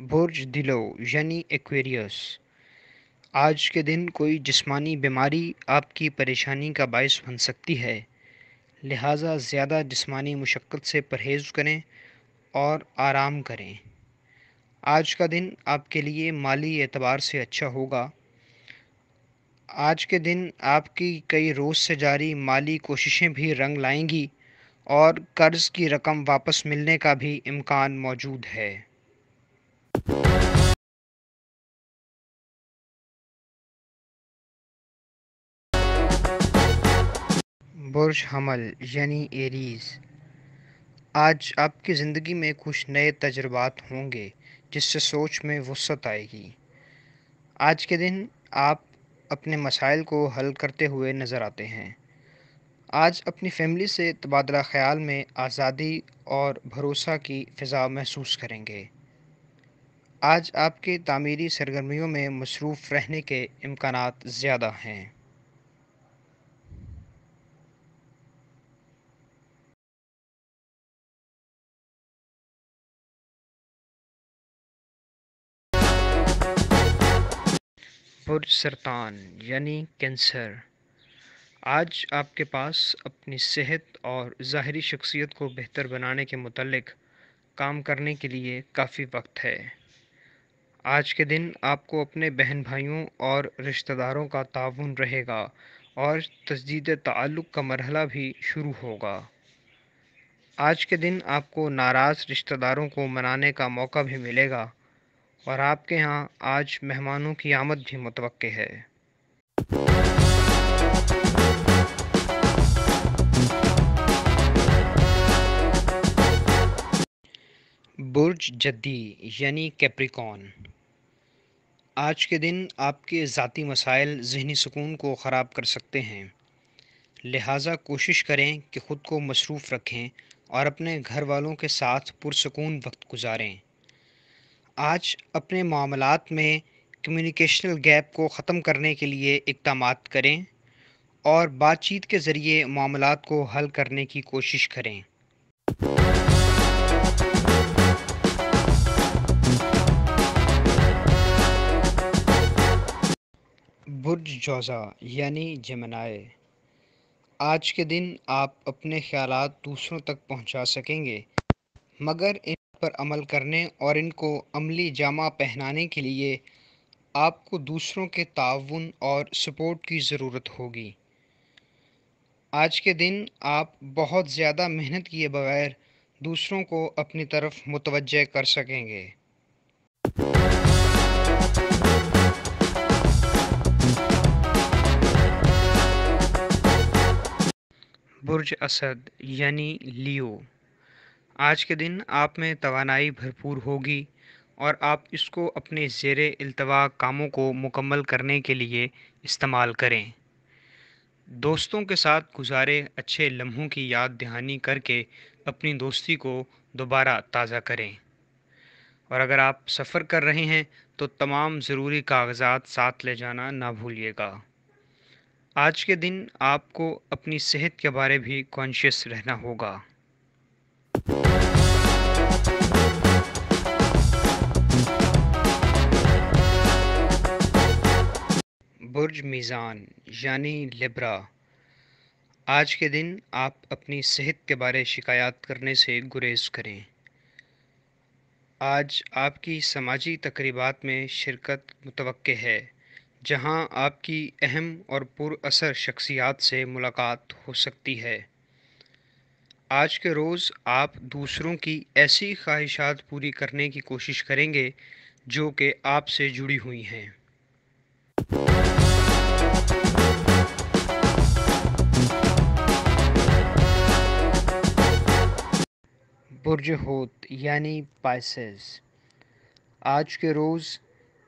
برج دلو یعنی ایکویریس، آج کے دن کوئی جسمانی بیماری آپ کی پریشانی کا باعث بن سکتی ہے، لہٰذا زیادہ جسمانی مشقت سے پرہیز کریں اور آرام کریں۔ آج کا دن آپ کے لیے مالی اعتبار سے اچھا ہوگا۔ آج کے دن آپ کی کئی روز سے جاری مالی کوششیں بھی رنگ لائیں گی اور قرض کی رقم واپس ملنے کا بھی امکان موجود ہے۔ برج حمل یعنی ایریز، آج آپ کی زندگی میں کچھ نئے تجربات ہوں گے جس سے سوچ میں وسعت آئے گی۔ آج کے دن آپ اپنے مسائل کو حل کرتے ہوئے نظر آتے ہیں۔ آج اپنی فیملی سے تبادلہ خیال میں آزادی اور بھروسہ کی فضا محسوس کریں گے۔ آج آپ کے تعمیری سرگرمیوں میں مصروف رہنے کے امکانات زیادہ ہیں۔ برج سرطان یعنی کینسر، آج آپ کے پاس اپنی صحت اور ظاہری شخصیت کو بہتر بنانے کے متعلق کام کرنے کے لیے کافی وقت ہے۔ آج کے دن آپ کو اپنے بہن بھائیوں اور رشتہ داروں کا تعاون رہے گا اور تجدید تعلق کا مرحلہ بھی شروع ہوگا۔ آج کے دن آپ کو ناراض رشتہ داروں کو منانے کا موقع بھی ملے گا اور آپ کے ہاں آج مہمانوں کی آمد بھی متوقع ہے۔ برج جدی یعنی کیپریکون، آج کے دن آپ کے ذاتی مسائل ذہنی سکون کو خراب کر سکتے ہیں، لہٰذا کوشش کریں کہ خود کو مصروف رکھیں اور اپنے گھر والوں کے ساتھ پرسکون وقت گزاریں۔ آج اپنے معاملات میں کمیونیکیشنل گیپ کو ختم کرنے کے لیے اقدامات کریں اور بات چیت کے ذریعے معاملات کو حل کرنے کی کوشش کریں۔ برج جوزا یعنی جمنائے، آج کے دن آپ اپنے خیالات دوسروں تک پہنچا سکیں گے، مگر ان پر عمل کرنے اور ان کو عملی جامہ پہنانے کے لیے آپ کو دوسروں کے تعاون اور سپورٹ کی ضرورت ہوگی۔ آج کے دن آپ بہت زیادہ محنت کیے بغیر دوسروں کو اپنی طرف متوجہ کر سکیں گے۔ برج اسد یعنی لیو، آج کے دن آپ میں توانائی بھرپور ہوگی اور آپ اس کو اپنے زیر التوا کاموں کو مکمل کرنے کے لیے استعمال کریں۔ دوستوں کے ساتھ گزارے اچھے لمحوں کی یاد دہانی کر کے اپنی دوستی کو دوبارہ تازہ کریں، اور اگر آپ سفر کر رہے ہیں تو تمام ضروری کاغذات ساتھ لے جانا نہ بھولیے گا۔ آج کے دن آپ کو اپنی صحت کے بارے بھی کانشیس رہنا ہوگا۔ برج میزان یعنی لبرا، آج کے دن آپ اپنی صحت کے بارے شکایات کرنے سے گریز کریں۔ آج آپ کی سماجی تقریبات میں شرکت متوقع ہے، جہاں آپ کی اہم اور پر اثر شخصیات سے ملاقات ہو سکتی ہے۔ آج کے روز آپ دوسروں کی ایسی خواہشات پوری کرنے کی کوشش کریں گے جو کہ آپ سے جڑی ہوئی ہیں۔ برج حوت یعنی پائسز، آج کے روز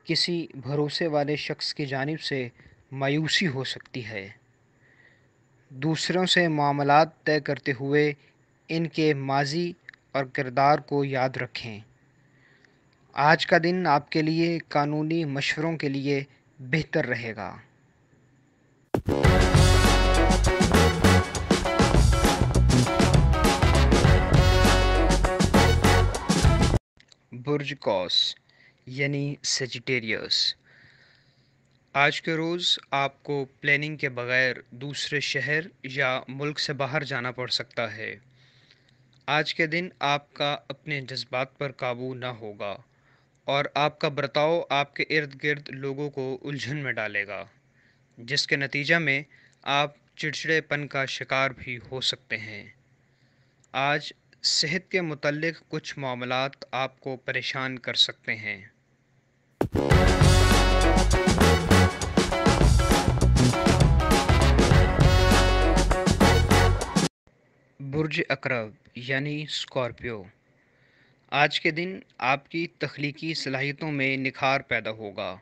کسی بھروسے والے شخص کی جانب سے مایوسی ہو سکتی ہے۔ دوسروں سے معاملات طے کرتے ہوئے ان کے ماضی اور کردار کو یاد رکھیں۔ آج کا دن آپ کے لیے قانونی مشوروں کے لیے بہتر رہے گا۔ برج قوس یعنی سیجیٹیریس۔ آج کے روز آپ کو پلاننگ کے بغیر دوسرے شہر یا ملک سے باہر جانا پڑ سکتا ہے۔ آج کے دن آپ کا اپنے جذبات پر قابو نہ ہوگا اور آپ کا برتاؤ آپ کے ارد گرد لوگوں کو الجھن میں ڈالے گا، جس کے نتیجہ میں آپ چڑچڑے پن کا شکار بھی ہو سکتے ہیں۔ آج صحت کے متعلق کچھ معاملات آپ کو پریشان کر سکتے ہیں۔ برج عقرب یعنی اسکارپیو۔ آج کے دن آپ کی تخلیقی صلاحیتوں میں نکھار پیدا ہوگا۔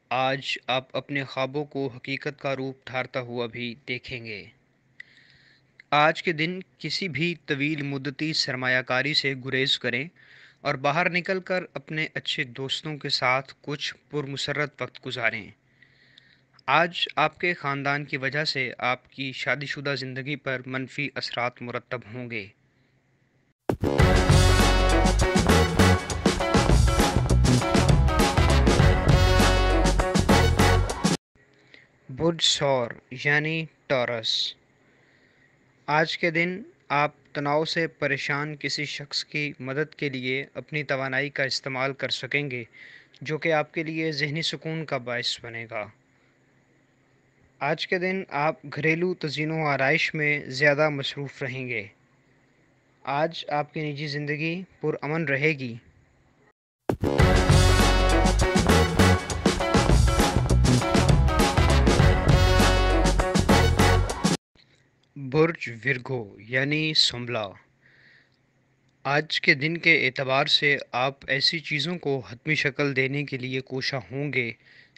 آج آپ اپنے خوابوں کو حقیقت کا روپ دھارتا ہوا بھی دیکھیں گے۔ آج کے دن کسی بھی طویل مدتی سرمایہ کاری سے گریز کریں اور باہر نکل کر اپنے اچھے دوستوں کے ساتھ کچھ پرمسرت وقت گزاریں۔ آج آپ کے خاندان کی وجہ سے آپ کی شادی شدہ زندگی پر منفی اثرات مرتب ہوں گے۔ برج ثور یعنی ٹورس۔ آج کے دن آپ تناؤ سے پریشان کسی شخص کی مدد کے لیے اپنی توانائی کا استعمال کر سکیں گے، جو کہ آپ کے لیے ذہنی سکون کا باعث بنے گا۔ آج کے دن آپ گھریلو تزئین و آرائش میں زیادہ مصروف رہیں گے۔ آج آپ کی نجی زندگی پرامن رہے گی۔ برج ورگو یعنی سنبلا۔ آج کے دن کے اعتبار سے آپ ایسی چیزوں کو حتمی شکل دینے کے لیے کوشاں ہوں گے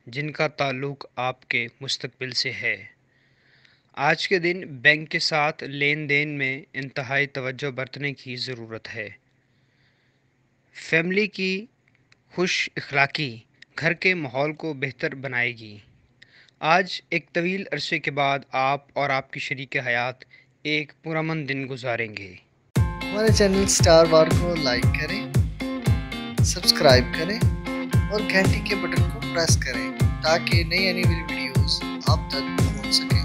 جن کا تعلق آپ کے مستقبل سے ہے۔ آج کے دن بینک کے ساتھ لین دین میں انتہائی توجہ برتنے کی ضرورت ہے۔ فیملی کی خوش اخلاقی گھر کے ماحول کو بہتر بنائے گی۔ آج ایک طویل عرصے کے بعد آپ اور آپ کی شریک حیات ایک پرامن دن گزاریں گے۔ ہمارے چینل سٹار وار کو لائک کریں، سبسکرائب کریں اور گھنٹی کے بٹن کو پریس کریں تاکہ نئی آنے والی ویڈیوز آپ تک پہنچ سکیں۔